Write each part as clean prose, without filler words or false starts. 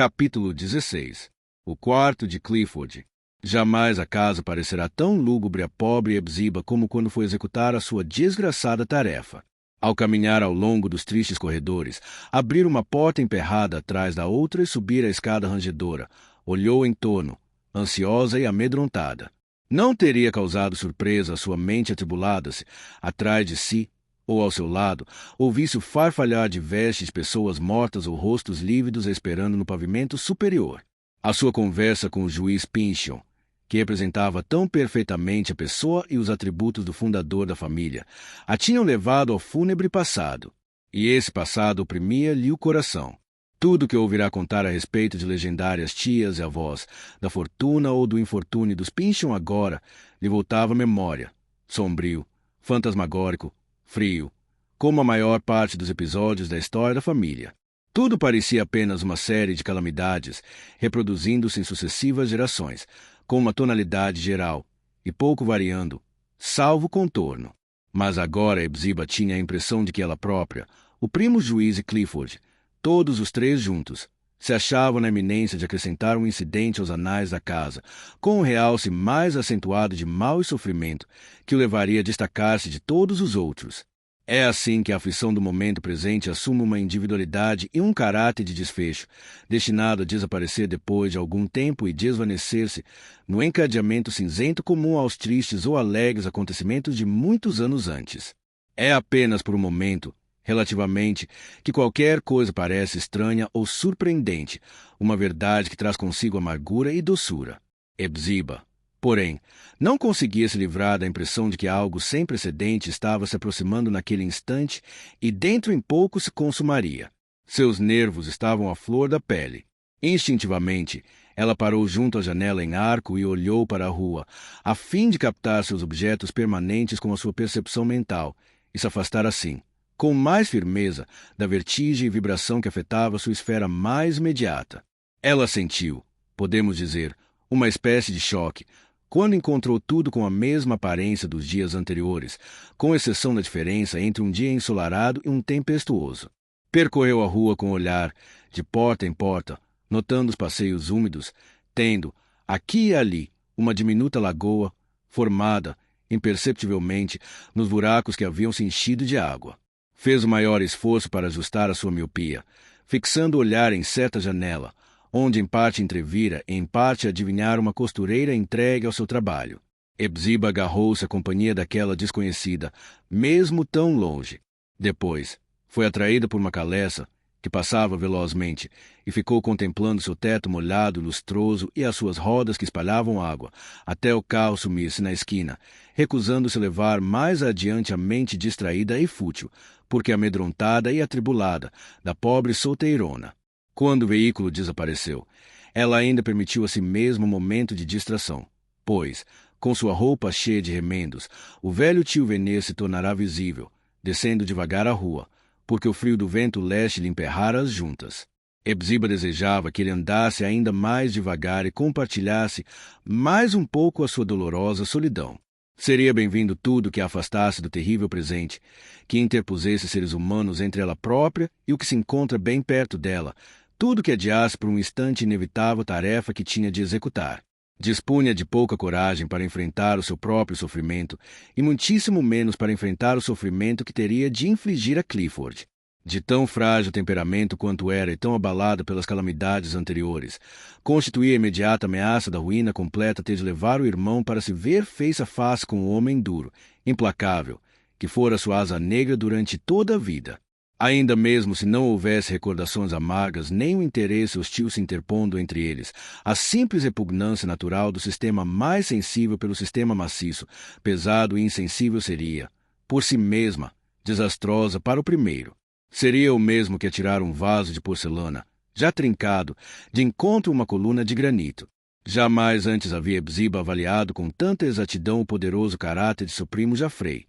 Capítulo 16. O quarto de Clifford. Jamais a casa parecerá tão lúgubre a pobre Hepzibah como quando foi executar a sua desgraçada tarefa. Ao caminhar ao longo dos tristes corredores, abrir uma porta emperrada atrás da outra e subir a escada rangedora, olhou em torno, ansiosa e amedrontada. Não teria causado surpresa a sua mente atribulada se, atrás de si, ou ao seu lado, ouvisse o farfalhar de vestes de pessoas mortas ou rostos lívidos esperando no pavimento superior. A sua conversa com o juiz Pynchon, que representava tão perfeitamente a pessoa e os atributos do fundador da família, a tinham levado ao fúnebre passado, e esse passado oprimia-lhe o coração. Tudo que ouvirá contar a respeito de legendárias tias e avós, da fortuna ou do infortúnio dos Pynchon agora, lhe voltava à memória, sombrio, fantasmagórico, frio, como a maior parte dos episódios da história da família. Tudo parecia apenas uma série de calamidades, reproduzindo-se em sucessivas gerações, com uma tonalidade geral, e pouco variando, salvo o contorno. Mas agora Hepzibah tinha a impressão de que ela própria, o primo juiz e Clifford, todos os três juntos, se achavam na iminência de acrescentar um incidente aos anais da casa, com um realce mais acentuado de mal e sofrimento, que o levaria a destacar-se de todos os outros. É assim que a aflição do momento presente assume uma individualidade e um caráter de desfecho, destinado a desaparecer depois de algum tempo e desvanecer-se no encadeamento cinzento comum aos tristes ou alegres acontecimentos de muitos anos antes. É apenas por um momento, relativamente, que qualquer coisa parece estranha ou surpreendente, uma verdade que traz consigo amargura e doçura. Hepzibah, porém, não conseguia se livrar da impressão de que algo sem precedente estava se aproximando naquele instante e dentro em pouco se consumaria. Seus nervos estavam à flor da pele. Instintivamente, ela parou junto à janela em arco e olhou para a rua, a fim de captar seus objetos permanentes com a sua percepção mental, e se afastar assim, com mais firmeza, da vertigem e vibração que afetava sua esfera mais imediata. Ela sentiu, podemos dizer, uma espécie de choque, quando encontrou tudo com a mesma aparência dos dias anteriores, com exceção da diferença entre um dia ensolarado e um tempestuoso. Percorreu a rua com o olhar, de porta em porta, notando os passeios úmidos, tendo, aqui e ali, uma diminuta lagoa, formada, imperceptivelmente, nos buracos que haviam se enchido de água. Fez o maior esforço para ajustar a sua miopia, fixando o olhar em certa janela, onde em parte entrevira e em parte adivinhara uma costureira entregue ao seu trabalho. Hepzibah agarrou-se à companhia daquela desconhecida, mesmo tão longe. Depois, foi atraída por uma caleça, que passava velozmente, e ficou contemplando seu teto molhado e lustroso e as suas rodas que espalhavam água, até o carro sumir-se na esquina, recusando-se levar mais adiante a mente distraída e fútil, porque amedrontada e atribulada, da pobre solteirona. Quando o veículo desapareceu, ela ainda permitiu a si mesma um momento de distração, pois, com sua roupa cheia de remendos, o velho tio Venê se tornará visível, descendo devagar a rua, porque o frio do vento leste lhe emperrara as juntas. Hepzibah desejava que ele andasse ainda mais devagar e compartilhasse mais um pouco a sua dolorosa solidão. Seria bem-vindo tudo que a afastasse do terrível presente, que interpusesse seres humanos entre ela própria e o que se encontra bem perto dela, tudo que adiasse por um instante inevitável tarefa que tinha de executar. Dispunha de pouca coragem para enfrentar o seu próprio sofrimento e muitíssimo menos para enfrentar o sofrimento que teria de infligir a Clifford. De tão frágil temperamento quanto era e tão abalada pelas calamidades anteriores, constituía a imediata ameaça da ruína completa ter de levar o irmão para se ver face a face com o homem duro, implacável, que fora sua asa negra durante toda a vida. Ainda mesmo se não houvesse recordações amargas nem um interesse hostil se interpondo entre eles, a simples repugnância natural do sistema mais sensível pelo sistema maciço, pesado e insensível seria, por si mesma, desastrosa para o primeiro. Seria o mesmo que atirar um vaso de porcelana, já trincado, de encontro a uma coluna de granito. Jamais antes havia Hepzibah avaliado com tanta exatidão o poderoso caráter de seu primo Jaffrey.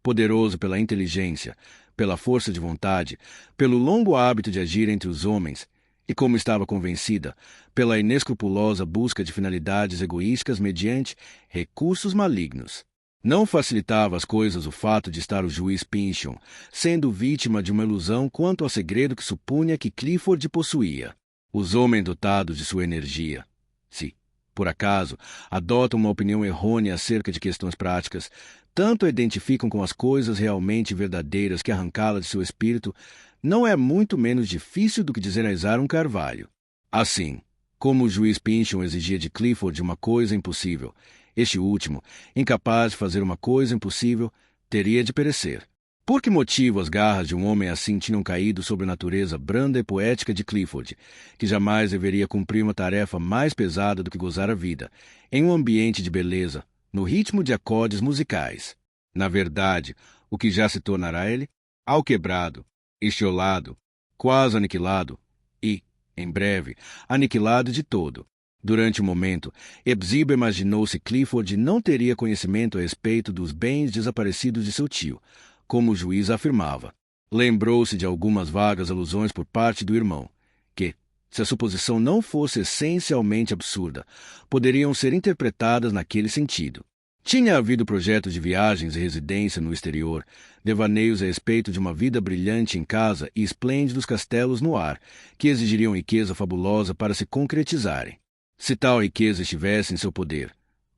Poderoso pela inteligência, pela força de vontade, pelo longo hábito de agir entre os homens, e como estava convencida, pela inescrupulosa busca de finalidades egoísticas mediante recursos malignos. Não facilitava as coisas o fato de estar o juiz Pynchon, sendo vítima de uma ilusão quanto ao segredo que supunha que Clifford possuía. Os homens dotados de sua energia, se, por acaso, adotam uma opinião errônea acerca de questões práticas, tanto a identificam com as coisas realmente verdadeiras que arrancá-la de seu espírito, não é muito menos difícil do que desenraizar um carvalho. Assim, como o juiz Pynchon exigia de Clifford uma coisa impossível, este último, incapaz de fazer uma coisa impossível, teria de perecer. Por que motivo as garras de um homem assim tinham caído sobre a natureza branda e poética de Clifford, que jamais deveria cumprir uma tarefa mais pesada do que gozar a vida, em um ambiente de beleza, no ritmo de acordes musicais? Na verdade, o que já se tornará ele? Alquebrado, estiolado, quase aniquilado e, em breve, aniquilado de todo. Durante um momento, Hepzibah imaginou se Clifford não teria conhecimento a respeito dos bens desaparecidos de seu tio, como o juiz afirmava. Lembrou-se de algumas vagas alusões por parte do irmão, que, se a suposição não fosse essencialmente absurda, poderiam ser interpretadas naquele sentido. Tinha havido projetos de viagens e residência no exterior, devaneios a respeito de uma vida brilhante em casa e esplêndidos castelos no ar, que exigiriam riqueza fabulosa para se concretizarem. Se tal riqueza estivesse em seu poder,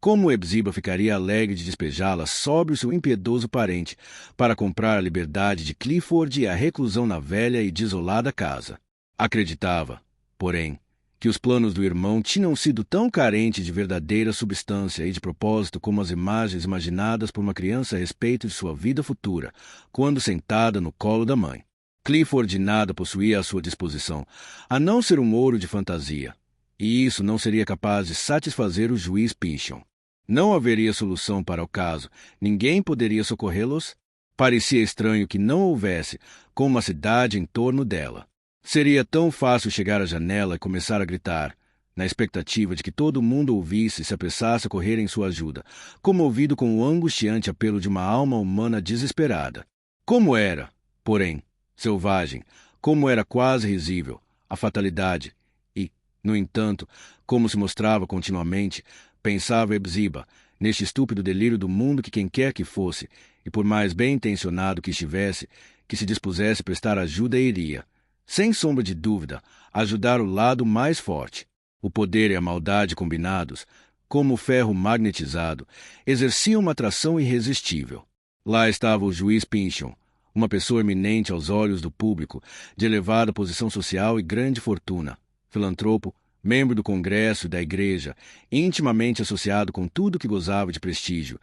como Hepzibah ficaria alegre de despejá-la sobre o seu impiedoso parente para comprar a liberdade de Clifford e a reclusão na velha e desolada casa. Acreditava, porém, que os planos do irmão tinham sido tão carentes de verdadeira substância e de propósito como as imagens imaginadas por uma criança a respeito de sua vida futura, quando sentada no colo da mãe. Clifford nada possuía à sua disposição, a não ser um ouro de fantasia, e isso não seria capaz de satisfazer o juiz Pynchon. Não haveria solução para o caso, ninguém poderia socorrê-los. Parecia estranho que não houvesse, com uma cidade em torno dela. Seria tão fácil chegar à janela e começar a gritar, na expectativa de que todo mundo ouvisse e se apressasse a correr em sua ajuda, comovido com o angustiante apelo de uma alma humana desesperada. Como era, porém, selvagem, como era quase risível, a fatalidade, e, no entanto, como se mostrava continuamente, pensava Hepzibah, neste estúpido delírio do mundo que quem quer que fosse, e por mais bem-intencionado que estivesse, que se dispusesse a prestar ajuda iria, sem sombra de dúvida, ajudar o lado mais forte. O poder e a maldade combinados, como o ferro magnetizado, exerciam uma atração irresistível. Lá estava o juiz Pynchon, uma pessoa eminente aos olhos do público, de elevada posição social e grande fortuna, filantropo, membro do Congresso e da Igreja, intimamente associado com tudo que gozava de prestígio,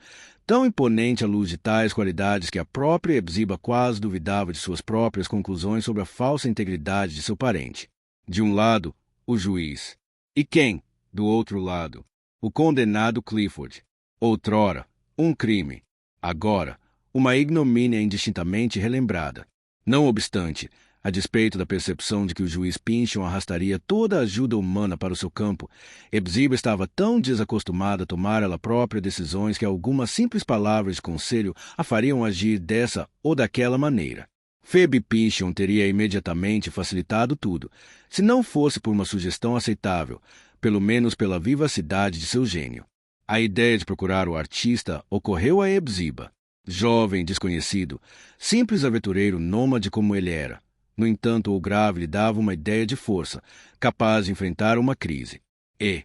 tão imponente à luz de tais qualidades que a própria Hepzibah quase duvidava de suas próprias conclusões sobre a falsa integridade de seu parente. De um lado, o juiz. E quem, do outro lado? O condenado Clifford. Outrora, um crime. Agora, uma ignomínia indistintamente relembrada. Não obstante, a despeito da percepção de que o juiz Pynchon arrastaria toda a ajuda humana para o seu campo, Hepzibah estava tão desacostumada a tomar ela própria decisões que algumas simples palavras de conselho a fariam agir dessa ou daquela maneira. Phoebe Pynchon teria imediatamente facilitado tudo, se não fosse por uma sugestão aceitável, pelo menos pela vivacidade de seu gênio. A ideia de procurar o artista ocorreu a Hepzibah. Jovem, desconhecido, simples aventureiro nômade como ele era. No entanto, o grave lhe dava uma ideia de força, capaz de enfrentar uma crise. E,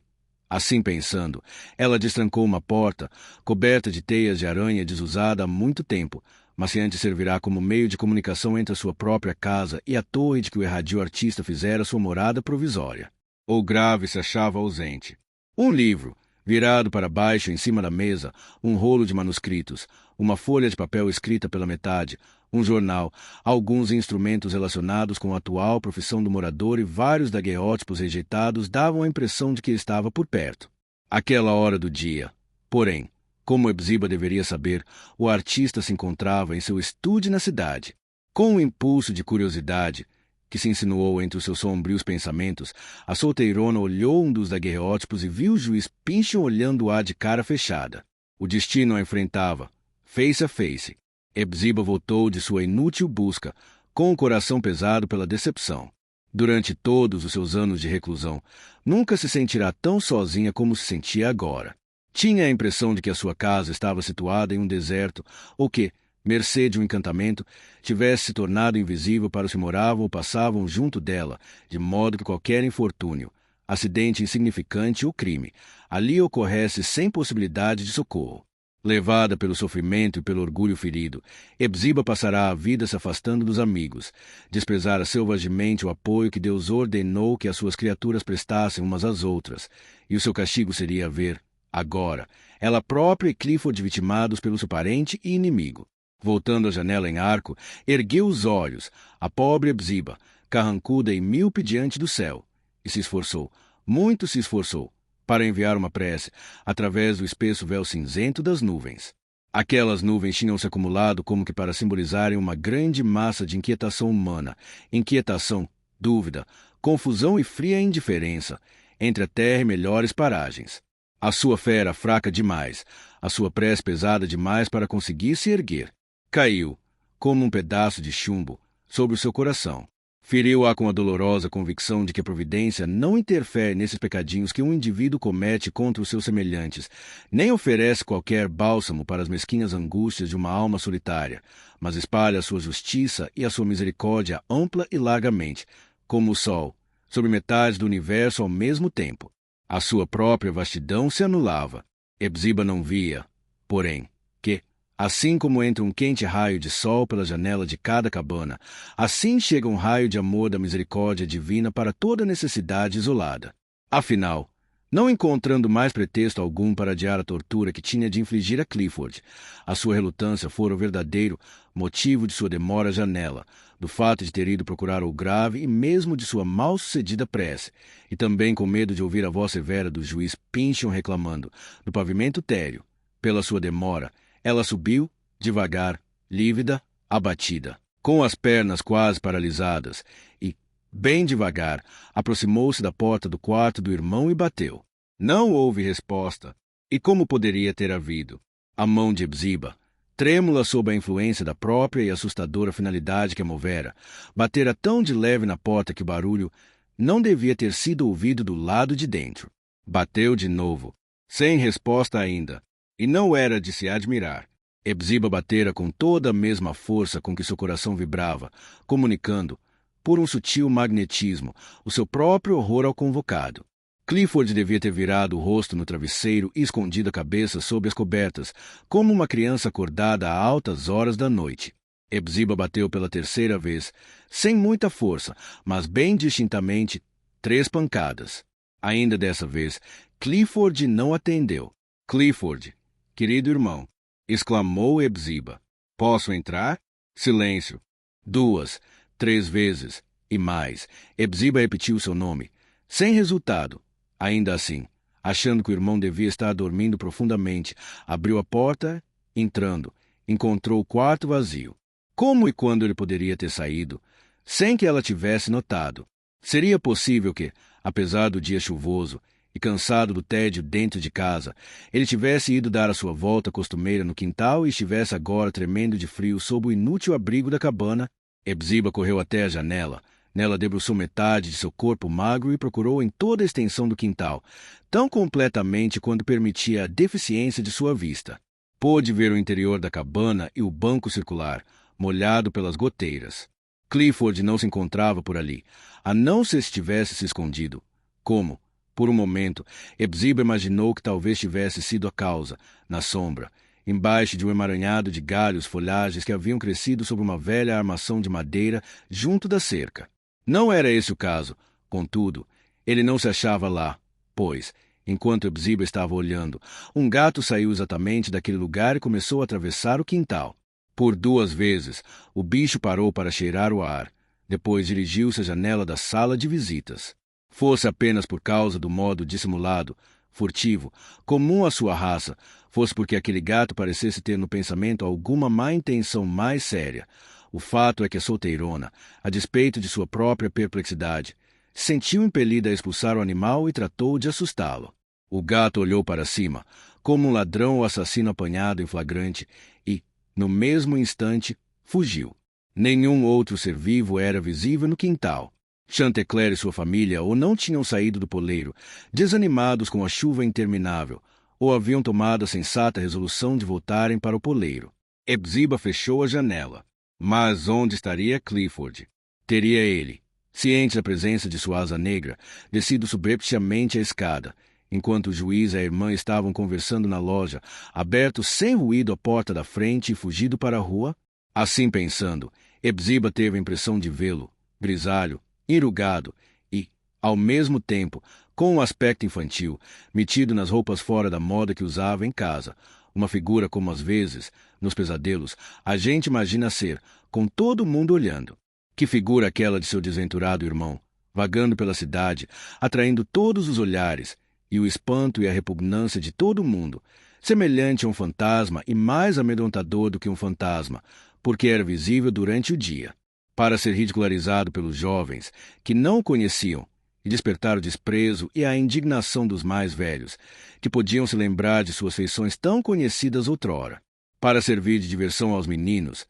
assim pensando, ela destrancou uma porta, coberta de teias de aranha desusada há muito tempo, mas que antes servirá como meio de comunicação entre a sua própria casa e a torre de que o erradio artista fizera sua morada provisória. O grave se achava ausente. Um livro, virado para baixo em cima da mesa, um rolo de manuscritos, uma folha de papel escrita pela metade, um jornal, alguns instrumentos relacionados com a atual profissão do morador e vários daguerreótipos rejeitados davam a impressão de que estava por perto. Aquela hora do dia, porém, como Hepzibah deveria saber, o artista se encontrava em seu estúdio na cidade. Com um impulso de curiosidade que se insinuou entre os seus sombrios pensamentos, a solteirona olhou um dos daguerreótipos e viu o juiz Pynchon olhando-a de cara fechada. O destino a enfrentava, face a face. Hepzibah voltou de sua inútil busca, com o coração pesado pela decepção. Durante todos os seus anos de reclusão, nunca se sentirá tão sozinha como se sentia agora. Tinha a impressão de que a sua casa estava situada em um deserto, ou que, mercê de um encantamento, tivesse se tornado invisível para os que moravam ou passavam junto dela, de modo que qualquer infortúnio, acidente insignificante ou crime, ali ocorresse sem possibilidade de socorro. Levada pelo sofrimento e pelo orgulho ferido, Hepzíba passará a vida se afastando dos amigos, desprezara selvagemente o apoio que Deus ordenou que as suas criaturas prestassem umas às outras, e o seu castigo seria ver, agora, ela própria e Clifford vitimados pelo seu parente e inimigo. Voltando à janela em arco, ergueu os olhos, a pobre Hepzíba, carrancuda e míope diante do céu, e se esforçou, muito se esforçou, para enviar uma prece através do espesso véu cinzento das nuvens. Aquelas nuvens tinham se acumulado como que para simbolizarem uma grande massa de inquietação humana, inquietação, dúvida, confusão e fria indiferença, entre a terra e melhores paragens. A sua fé era fraca demais, a sua prece pesada demais para conseguir se erguer. Caiu, como um pedaço de chumbo, sobre o seu coração. Feriu-a com a dolorosa convicção de que a providência não interfere nesses pecadinhos que um indivíduo comete contra os seus semelhantes, nem oferece qualquer bálsamo para as mesquinhas angústias de uma alma solitária, mas espalha a sua justiça e a sua misericórdia ampla e largamente, como o sol, sobre metade do universo ao mesmo tempo. A sua própria vastidão se anulava. Hepzíba não via, porém, que, assim como entra um quente raio de sol pela janela de cada cabana, assim chega um raio de amor da misericórdia divina para toda necessidade isolada. Afinal, não encontrando mais pretexto algum para adiar a tortura que tinha de infligir a Clifford, a sua relutância fora o verdadeiro motivo de sua demora à janela, do fato de ter ido procurar o grave e mesmo de sua mal-sucedida prece, e também com medo de ouvir a voz severa do juiz Pynchon reclamando, no pavimento térreo, pela sua demora, ela subiu, devagar, lívida, abatida, com as pernas quase paralisadas, e, bem devagar, aproximou-se da porta do quarto do irmão e bateu. Não houve resposta. E como poderia ter havido? A mão de Hepzíba, trêmula sob a influência da própria e assustadora finalidade que a movera, batera tão de leve na porta que o barulho não devia ter sido ouvido do lado de dentro. Bateu de novo, sem resposta ainda. E não era de se admirar. Hepzíba batera com toda a mesma força com que seu coração vibrava, comunicando, por um sutil magnetismo, o seu próprio horror ao convocado. Clifford devia ter virado o rosto no travesseiro e escondido a cabeça sob as cobertas, como uma criança acordada a altas horas da noite. Hepzíba bateu pela terceira vez, sem muita força, mas bem distintamente, 3 pancadas. Ainda dessa vez, Clifford não atendeu. Clifford, querido irmão, exclamou Hepzíba. Posso entrar? Silêncio. 2, 3 vezes, e mais. Hepzíba repetiu seu nome, sem resultado. Ainda assim, achando que o irmão devia estar dormindo profundamente, abriu a porta, entrando, encontrou o quarto vazio. Como e quando ele poderia ter saído, sem que ela tivesse notado? Seria possível que, apesar do dia chuvoso, e cansado do tédio dentro de casa, ele tivesse ido dar a sua volta costumeira no quintal e estivesse agora tremendo de frio sob o inútil abrigo da cabana? Hepzíba correu até a janela. Nela debruçou metade de seu corpo magro e procurou em toda a extensão do quintal, tão completamente quanto permitia a deficiência de sua vista. Pôde ver o interior da cabana e o banco circular, molhado pelas goteiras. Clifford não se encontrava por ali, a não ser se tivesse se escondido. Como? Por um momento, Hepzíba imaginou que talvez tivesse sido a causa, na sombra, embaixo de um emaranhado de galhos folhagens que haviam crescido sobre uma velha armação de madeira junto da cerca. Não era esse o caso. Contudo, ele não se achava lá, pois, enquanto Hepzíba estava olhando, um gato saiu exatamente daquele lugar e começou a atravessar o quintal. Por 2 vezes, o bicho parou para cheirar o ar. Depois dirigiu-se à janela da sala de visitas. Fosse apenas por causa do modo dissimulado, furtivo, comum à sua raça, fosse porque aquele gato parecesse ter no pensamento alguma má intenção mais séria. O fato é que a solteirona, a despeito de sua própria perplexidade, sentiu impelida a expulsar o animal e tratou de assustá-lo. O gato olhou para cima, como um ladrão ou assassino apanhado em flagrante, e, no mesmo instante, fugiu. Nenhum outro ser vivo era visível no quintal. Chantecler e sua família ou não tinham saído do poleiro, desanimados com a chuva interminável, ou haviam tomado a sensata resolução de voltarem para o poleiro. Hepzibah fechou a janela. Mas onde estaria Clifford? Teria ele, ciente da presença de sua asa negra, descido subrepticiamente a escada, enquanto o juiz e a irmã estavam conversando na loja, aberto sem ruído a porta da frente e fugido para a rua? Assim pensando, Hepzibah teve a impressão de vê-lo, grisalho, enrugado e, ao mesmo tempo, com um aspecto infantil, metido nas roupas fora da moda que usava em casa, uma figura como às vezes, nos pesadelos, a gente imagina ser, com todo mundo olhando. Que figura aquela de seu desventurado irmão, vagando pela cidade, atraindo todos os olhares, e o espanto e a repugnância de todo mundo, semelhante a um fantasma e mais amedrontador do que um fantasma, porque era visível durante o dia, para ser ridicularizado pelos jovens, que não o conheciam, e despertar o desprezo e a indignação dos mais velhos, que podiam se lembrar de suas feições tão conhecidas outrora, para servir de diversão aos meninos,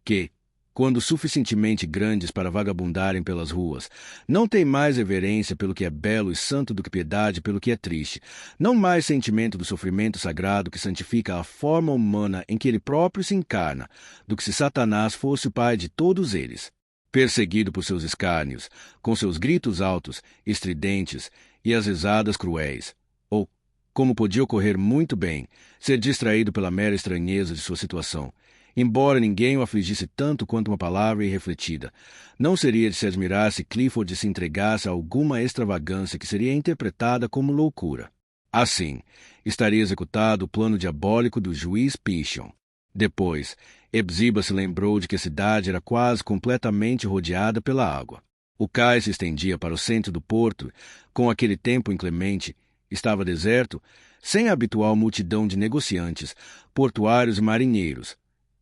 que, quando suficientemente grandes para vagabundarem pelas ruas, não têm mais reverência pelo que é belo e santo do que piedade pelo que é triste, não mais sentimento do sofrimento sagrado que santifica a forma humana em que ele próprio se encarna, do que se Satanás fosse o pai de todos eles. Perseguido por seus escárnios, com seus gritos altos, estridentes e as risadas cruéis, ou, como podia ocorrer muito bem, ser distraído pela mera estranheza de sua situação, embora ninguém o afligisse tanto quanto uma palavra irrefletida, não seria de se admirar se Clifford se entregasse a alguma extravagância que seria interpretada como loucura. Assim, estaria executado o plano diabólico do juiz Pynchon. Depois, Hepzibah se lembrou de que a cidade era quase completamente rodeada pela água. O cais se estendia para o centro do porto, com aquele tempo inclemente, estava deserto, sem a habitual multidão de negociantes, portuários e marinheiros,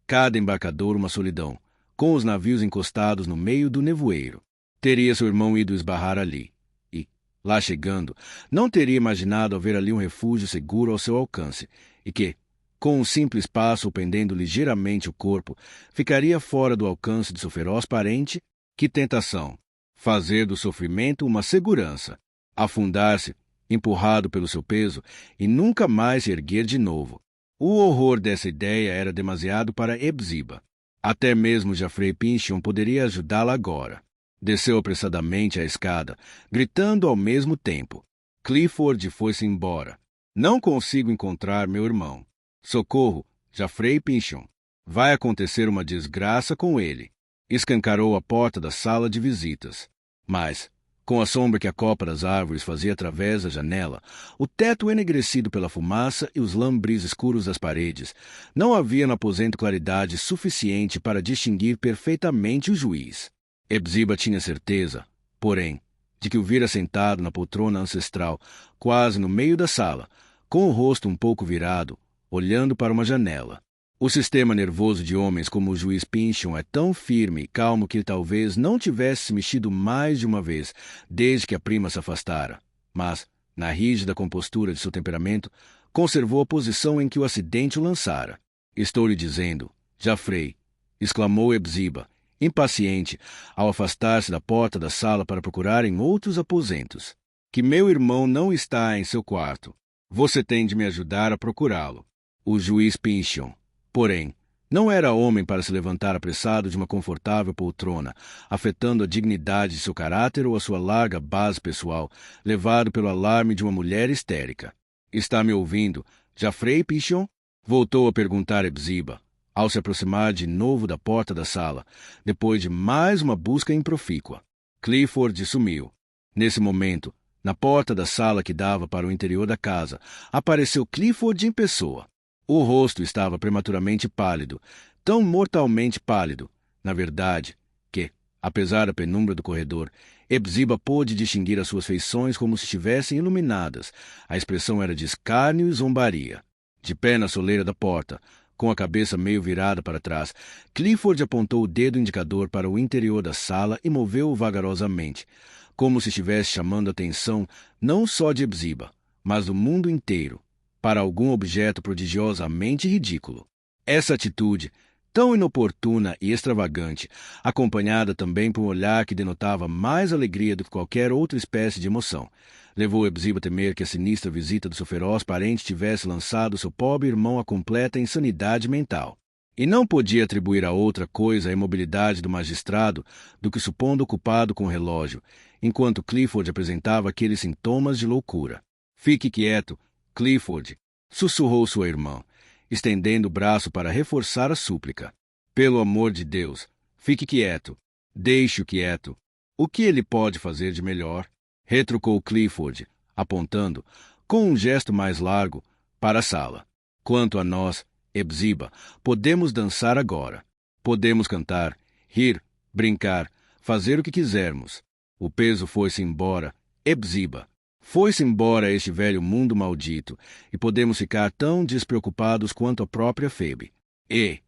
cada embarcador uma solidão, com os navios encostados no meio do nevoeiro. Teria seu irmão ido esbarrar ali, e, lá chegando, não teria imaginado haver ali um refúgio seguro ao seu alcance, e que, com um simples passo pendendo ligeiramente o corpo, ficaria fora do alcance de seu feroz parente? Que tentação! Fazer do sofrimento uma segurança, afundar-se, empurrado pelo seu peso, e nunca mais se erguer de novo. O horror dessa ideia era demasiado para Hepzibah. Até mesmo Jaffray Pynchon poderia ajudá-la agora. Desceu apressadamente a escada, gritando ao mesmo tempo. Clifford foi-se embora. Não consigo encontrar meu irmão. Socorro, Jaffray Pynchon. Vai acontecer uma desgraça com ele. Escancarou a porta da sala de visitas. Mas, com a sombra que a copa das árvores fazia através da janela, o teto enegrecido pela fumaça e os lambris escuros das paredes, não havia no aposento claridade suficiente para distinguir perfeitamente o juiz. Hepzibah tinha certeza, porém, de que o vira sentado na poltrona ancestral, quase no meio da sala, com o rosto um pouco virado, olhando para uma janela. O sistema nervoso de homens como o juiz Pynchon é tão firme e calmo que ele talvez não tivesse se mexido mais de uma vez desde que a prima se afastara, mas, na rígida compostura de seu temperamento, conservou a posição em que o acidente o lançara. Estou lhe dizendo, Jaffray, exclamou Hepzibah, impaciente, ao afastar-se da porta da sala para procurar em outros aposentos, que meu irmão não está em seu quarto. Você tem de me ajudar a procurá-lo. O juiz Pynchon, porém, não era homem para se levantar apressado de uma confortável poltrona, afetando a dignidade de seu caráter ou a sua larga base pessoal, levado pelo alarme de uma mulher histérica. Está me ouvindo, Jaffray Pynchon? Voltou a perguntar Hepzibah, ao se aproximar de novo da porta da sala, depois de mais uma busca improfícua. Clifford sumiu. Nesse momento, na porta da sala que dava para o interior da casa, apareceu Clifford em pessoa. O rosto estava prematuramente pálido, tão mortalmente pálido, na verdade, que, apesar da penumbra do corredor, Hepzibah pôde distinguir as suas feições como se estivessem iluminadas. A expressão era de escárnio e zombaria. De pé na soleira da porta, com a cabeça meio virada para trás, Clifford apontou o dedo indicador para o interior da sala e moveu-o vagarosamente, como se estivesse chamando a atenção não só de Hepzibah, mas do mundo inteiro, para algum objeto prodigiosamente ridículo. Essa atitude, tão inoportuna e extravagante, acompanhada também por um olhar que denotava mais alegria do que qualquer outra espécie de emoção, levou Hepzibah a temer que a sinistra visita do seu feroz parente tivesse lançado seu pobre irmão à completa insanidade mental. E não podia atribuir a outra coisa a imobilidade do magistrado do que supondo ocupado com o relógio, enquanto Clifford apresentava aqueles sintomas de loucura. Fique quieto, Clifford, sussurrou sua irmã, estendendo o braço para reforçar a súplica. Pelo amor de Deus, fique quieto. Deixe-o quieto. O que ele pode fazer de melhor? Retrucou Clifford, apontando, com um gesto mais largo, para a sala. Quanto a nós, Hepzibah, podemos dançar agora. Podemos cantar, rir, brincar, fazer o que quisermos. O peso foi-se embora, Hepzibah. Foi-se embora este velho mundo maldito, e podemos ficar tão despreocupados quanto a própria Phoebe. E,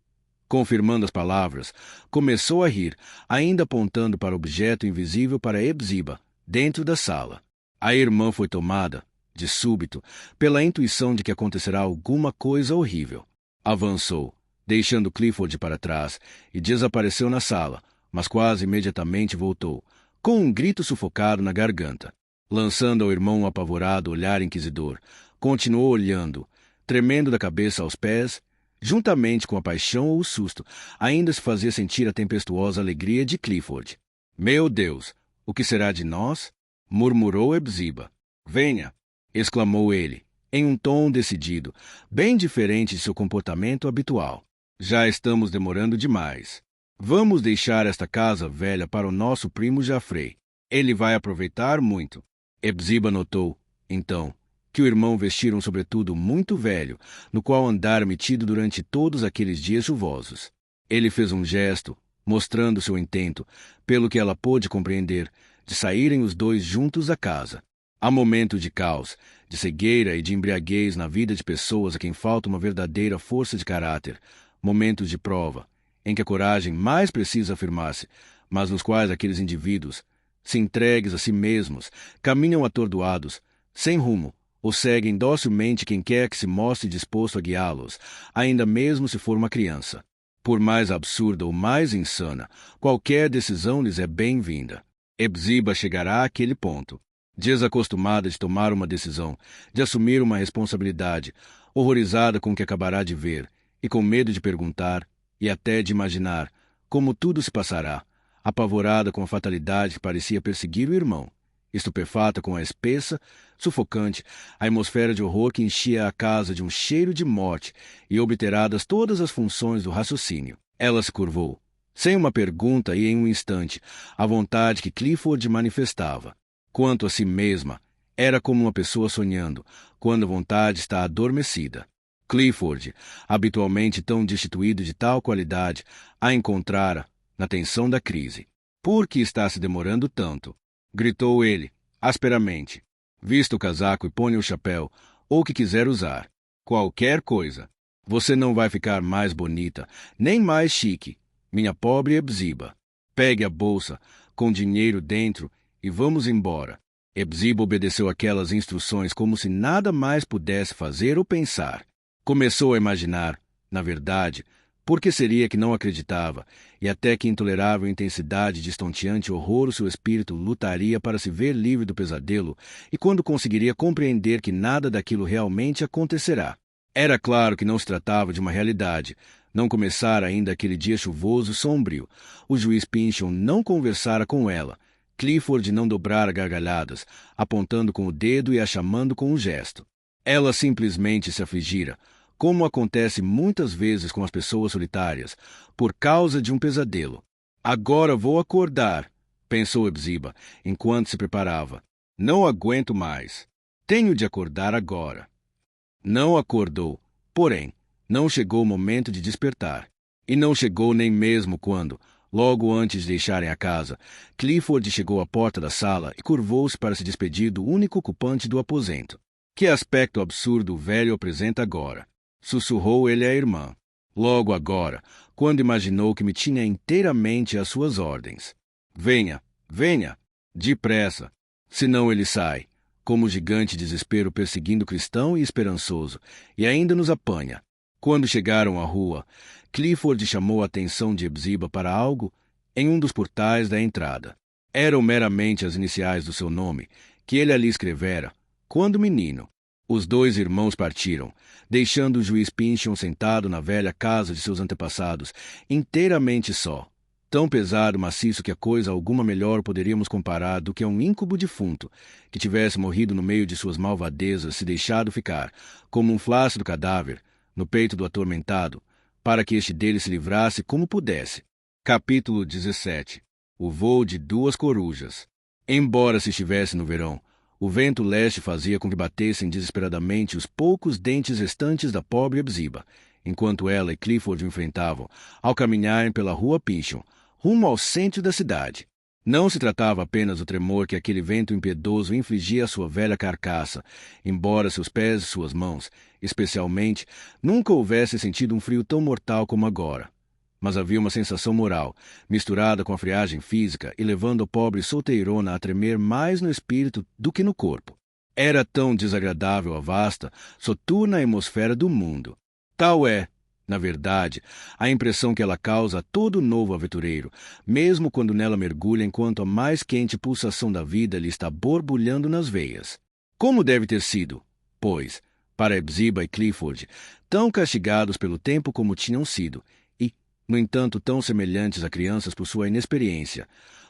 confirmando as palavras, começou a rir, ainda apontando para o objeto invisível para Hepzibah, dentro da sala. A irmã foi tomada, de súbito, pela intuição de que acontecerá alguma coisa horrível. Avançou, deixando Clifford para trás, e desapareceu na sala, mas quase imediatamente voltou, com um grito sufocado na garganta. Lançando ao irmão um apavorado olhar inquisidor, continuou olhando, tremendo da cabeça aos pés, juntamente com a paixão ou o susto, ainda se fazia sentir a tempestuosa alegria de Clifford. Meu Deus, o que será de nós? Murmurou Hepzibah. Venha, exclamou ele, em um tom decidido, bem diferente de seu comportamento habitual. Já estamos demorando demais. Vamos deixar esta casa velha para o nosso primo Jaffrey. Ele vai aproveitar muito. Hepzibah notou, então, que o irmão vestira um sobretudo muito velho, no qual andara metido durante todos aqueles dias chuvosos. Ele fez um gesto, mostrando seu intento, pelo que ela pôde compreender, de saírem os dois juntos da casa. Há momentos de caos, de cegueira e de embriaguez na vida de pessoas a quem falta uma verdadeira força de caráter, momentos de prova, em que a coragem mais precisa afirmar-se, mas nos quais aqueles indivíduos, se entregues a si mesmos, caminham atordoados, sem rumo, ou seguem docilmente quem quer que se mostre disposto a guiá-los, ainda mesmo se for uma criança. Por mais absurda ou mais insana, qualquer decisão lhes é bem-vinda. Hepzibah chegará àquele ponto. Desacostumada de tomar uma decisão, de assumir uma responsabilidade, horrorizada com o que acabará de ver, e com medo de perguntar, e até de imaginar, como tudo se passará, apavorada com a fatalidade que parecia perseguir o irmão, estupefata com a espessa, sufocante, a atmosfera de horror que enchia a casa de um cheiro de morte e obliteradas todas as funções do raciocínio. Ela se curvou, sem uma pergunta e em um instante, à vontade que Clifford manifestava. Quanto a si mesma, era como uma pessoa sonhando, quando a vontade está adormecida. Clifford, habitualmente tão destituído de tal qualidade, a encontrara na tensão da crise. Por que está se demorando tanto? Gritou ele, asperamente. Vista o casaco e ponha o chapéu, ou o que quiser usar. Qualquer coisa. Você não vai ficar mais bonita, nem mais chique, minha pobre Hepzibah. Pegue a bolsa, com dinheiro dentro, e vamos embora. Hepzibah obedeceu aquelas instruções como se nada mais pudesse fazer ou pensar. Começou a imaginar, na verdade, por que seria que não acreditava, e até que intolerável intensidade de estonteante horror o seu espírito lutaria para se ver livre do pesadelo, e quando conseguiria compreender que nada daquilo realmente acontecerá. Era claro que não se tratava de uma realidade. Não começara ainda aquele dia chuvoso e sombrio. O juiz Pynchon não conversara com ela. Clifford não dobrara gargalhadas, apontando com o dedo e a chamando com um gesto. Ela simplesmente se afligira, como acontece muitas vezes com as pessoas solitárias, por causa de um pesadelo. Agora vou acordar, pensou Hepzibah, enquanto se preparava. Não aguento mais. Tenho de acordar agora. Não acordou, porém, não chegou o momento de despertar. E não chegou nem mesmo quando, logo antes de deixarem a casa, Clifford chegou à porta da sala e curvou-se para se despedir do único ocupante do aposento. Que aspecto absurdo o velho apresenta agora, sussurrou ele à irmã. Logo agora, quando imaginou que me tinha inteiramente às suas ordens. Venha, venha, depressa, senão ele sai, como gigante desespero perseguindo cristão e esperançoso, e ainda nos apanha. Quando chegaram à rua, Clifford chamou a atenção de Hepzibah para algo em um dos portais da entrada. Eram meramente as iniciais do seu nome, que ele ali escrevera, quando menino. Os 2 irmãos partiram, deixando o juiz Pynchon sentado na velha casa de seus antepassados, inteiramente só. Tão pesado e maciço que a coisa alguma melhor poderíamos comparar do que a um íncubo defunto, que tivesse morrido no meio de suas malvadezas, se deixado ficar, como um flácido cadáver, no peito do atormentado, para que este dele se livrasse como pudesse. Capítulo 17. O voo de 2 corujas. Embora se estivesse no verão, o vento leste fazia com que batessem desesperadamente os poucos dentes restantes da pobre Hepzibah, enquanto ela e Clifford o enfrentavam, ao caminharem pela rua Pynchon, rumo ao centro da cidade. Não se tratava apenas do tremor que aquele vento impiedoso infligia à sua velha carcaça, embora seus pés e suas mãos, especialmente, nunca houvessem sentido um frio tão mortal como agora. Mas havia uma sensação moral, misturada com a friagem física e levando a pobre solteirona a tremer mais no espírito do que no corpo. Era tão desagradável a vasta, soturna atmosfera do mundo. Tal é, na verdade, a impressão que ela causa a todo novo aventureiro, mesmo quando nela mergulha enquanto a mais quente pulsação da vida lhe está borbulhando nas veias. Como deve ter sido, pois, para Hepzibah e Clifford, tão castigados pelo tempo como tinham sido, no entanto tão semelhantes a crianças por sua inexperiência,